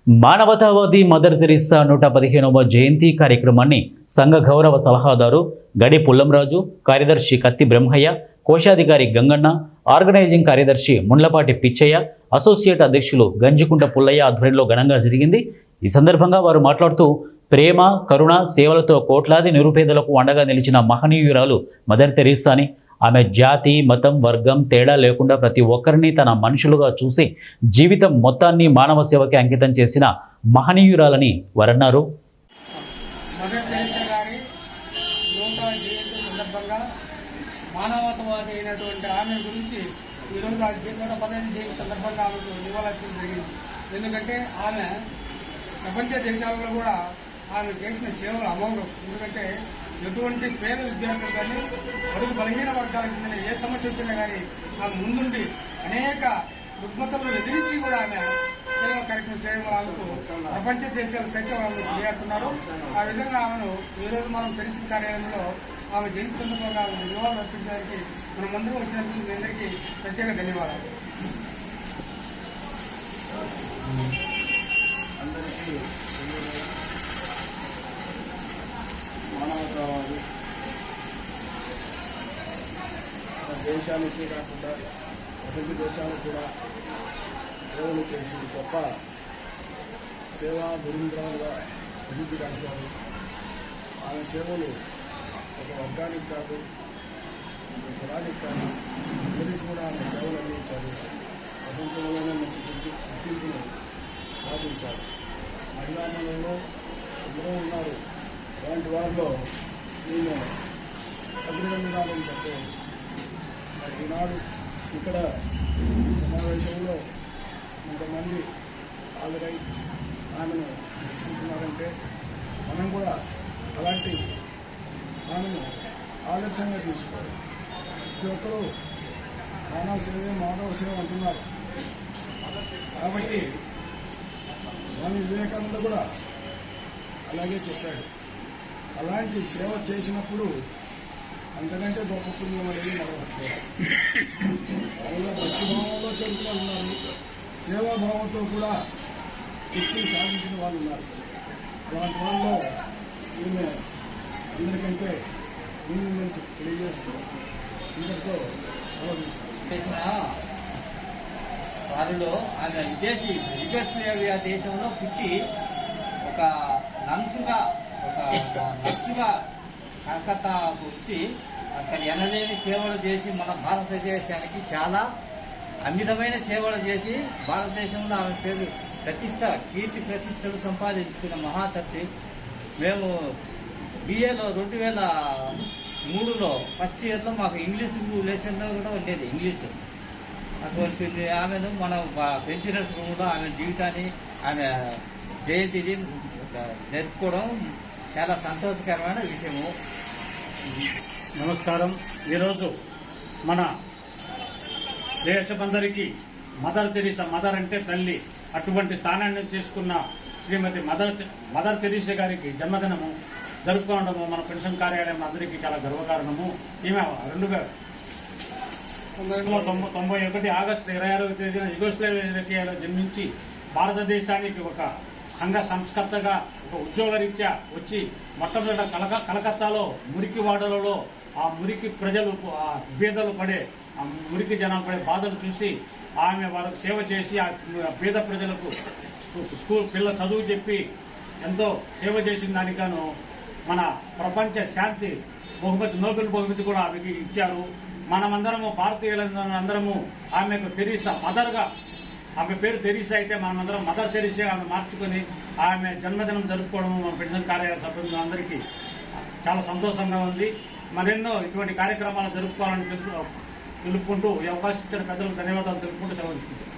మానవతావాది mother Teresa 115వ జయంతి కార్యక్రమాన్ని సంఘ గౌరవ సలహాదారు గడి పుల్లంరాజు, కార్యదర్శి కత్తి బ్రహ్మయ్య, కోశాధికారి గంగన్న, ఆర్గనైజింగ్ కార్యదర్శి ముండ్లపాటి పిచ్చయ్య, అసోసియేట్ అధ్యక్షులు గంజికుంట పుల్లయ్య ఆధ్వర్యంలో ఘనంగా జరిగింది. ఈ సందర్భంగా వారు మాట్లాడుతూ ప్రేమ, కరుణ, సేవలతో కోట్లాది నిరుపేదలకు అండగా నిలిచిన మహనీయురాలు మదర్ తెరిసా అని, ఆమె జాతి, మతం, వర్గం తేడా లేకుండా ప్రతి ఒక్కరిని తన మనుషులుగా చూసి జీవితం మొత్తాన్ని మానవ సేవకి అంకితం చేసిన మహనీయురాలని వారన్నారు. మదర్ తెరిసా గారి 100వ జయంతి సందర్భంగా మానవతావాది అయినటువంటి ఆమె గురించి ఈరోజు 115వ జయంతి సందర్భంగా ఆమెకు నివాళులర్పించడం జరిగింది. ఎందుకంటే ఆమె ప్రపంచ దేశాలలో కూడా ఆమె చేసిన సేవలు అమోఘం. ఎందుకంటే ఎటువంటి పేద విద్యార్థులు కానీ బడుగు బలహీన వర్గాలకు చెందిన ఏ సమస్య వచ్చినా కానీ ఆమె ముందుండి అనేక రుగ్మతలను ఎదిరించి కూడా ఆమె సేవా కార్యక్రమం చేయడం ఆమెకు ప్రపంచ దేశాలు సైతం ఆమెను కొనియాడుతున్నారు. ఆ విధంగా ఆమెను ఈరోజు మనం పెన్షన్ కార్యాలయంలో ఆమె జయంతి సందర్భంగా ఆమెను నివాళులు అర్పించడానికి మనం అందరూ వచ్చినందుకు మీ అందరికీ ప్రత్యేక ధన్యవాదాలు. అందరికీ మానవతావాది దేశానికి కాకుండా ప్రపంచ దేశాలకు కూడా సేవలు చేసి గొప్ప సేవా ధురీంద్రాలుగా ప్రసిద్ధిగాంచారు. ఆమె సేవలు ఒక వర్గానికి కాదు, ఒక కులానికి కాదు, అందరికీ కూడా ఆమె సేవలు అందించారు. ప్రపంచంలోనే మంచి గుర్తింపును సాధించారు. మహిళామణులలో ఎందరో ఉన్నారు. అలాంటి వారిలో ఈమె అగ్రగణ్యురాలని చెప్పవచ్చు. ఈనాడు ఇక్కడ ఈ సమావేశంలో కొంతమంది హాజరై ఆమెను మెచ్చుకుంటున్నారంటే మనం కూడా అలాంటి ఆమెను ఆదర్శంగా తీసుకోవాలి. ప్రతి ఒక్కరూ మానవ సేవ అంటున్నారు. కాబట్టి స్వామి వివేకానంద కూడా అలాగే చెప్పాడు. అలాంటి సేవ చేసినప్పుడు అంతకంటే గొప్ప పుణ్యం అనేది మరొకట్లేదు. అందులో భక్తిభావంలో చదువుకున్న ఉన్నారు, సేవాభావంతో కూడా వృత్తి సాధించిన వాళ్ళు ఉన్నారు. అలాంటి వాళ్ళలో ఈమె అందరికంటే ముందు నుంచి తెలియజేస్తూ ఇంతటితో సెలవు తీసుకుంటాం. వారిలో ఆమె యుగోస్లావియా దేశంలో పుట్టి ఒక నర్సుగా కలకత్తాకు వచ్చి అక్కడ ఎనలేని సేవలు చేసి మన భారతదేశానికి చాలా అమితమైన సేవలు చేసి భారతదేశంలో ఆమె పేరు కీర్తి ప్రతిష్టలు సంపాదించుకున్న మహాతత్తి. మేము బిఏలో 2003లో ఫస్ట్ ఇయర్లో మాకు ఇంగ్లీషు లెసన్లో కూడా ఉండేది ఇంగ్లీషు. అటువంటి ఆమెను మనం పెన్షనర్స్ కూడా ఆమె జీవితాన్ని, ఆమె జయంతిని జరుపుకోవడం చాలా సంతోషకరమైన విషయము. నమస్కారం. ఈరోజు మన దేశమందరికీ మదర్ తెరిసా, మదర్ అంటే తల్లి, అటువంటి స్థానాన్ని తీసుకున్న శ్రీమతి మదర్ తెరిసా గారికి జన్మదినము జరుపుకోవడము మన పెన్షన్ కార్యాలయం అందరికీ చాలా గర్వకారణము. ఈమె 1991 ఆగస్టు 26వ తేదీన యుగోస్లావియాలో జన్మించి భారతదేశానికి ఒక సంఘ సంస్కర్తగా, ఒక ఉద్యోగరీత్యా వచ్చి మొట్టమొదట కలకత్తాలో మురికి వాడలలో ఆ మురికి ప్రజలు, ఆ బీదలు పడే, ఆ మురికి జనం పడే బాధలు చూసి ఆమె వారికి సేవ చేసి ఆ బీద ప్రజలకు స్కూల్ పిల్లల చదువు చెప్పి ఎంతో సేవ చేసిన దానికాను మన ప్రపంచ శాంతి బహుమతి, నోబెల్ బహుమతి కూడా ఆమెకి ఇచ్చారు. మనమందరము భారతీయులందరము ఆమెకు తెరిసా మదర్గా, ఆమె పేరు తెరిసా అయితే మనమందరం మదర్ తెరిసా ఆమె మార్చుకొని ఆమె జన్మదినం జరుపుకోవడం మన పెన్షన్ కార్యాలయ సభ్యులు అందరికీ చాలా సంతోషంగా ఉంది. మరెన్నో ఇటువంటి కార్యక్రమాలు జరుపుకోవాలని తెలుపుకుంటూ ఈ అవకాశం ఇచ్చిన పెద్దలకు ధన్యవాదాలు తెలుపుకుంటూ సెలవు తీసుకుంటాం.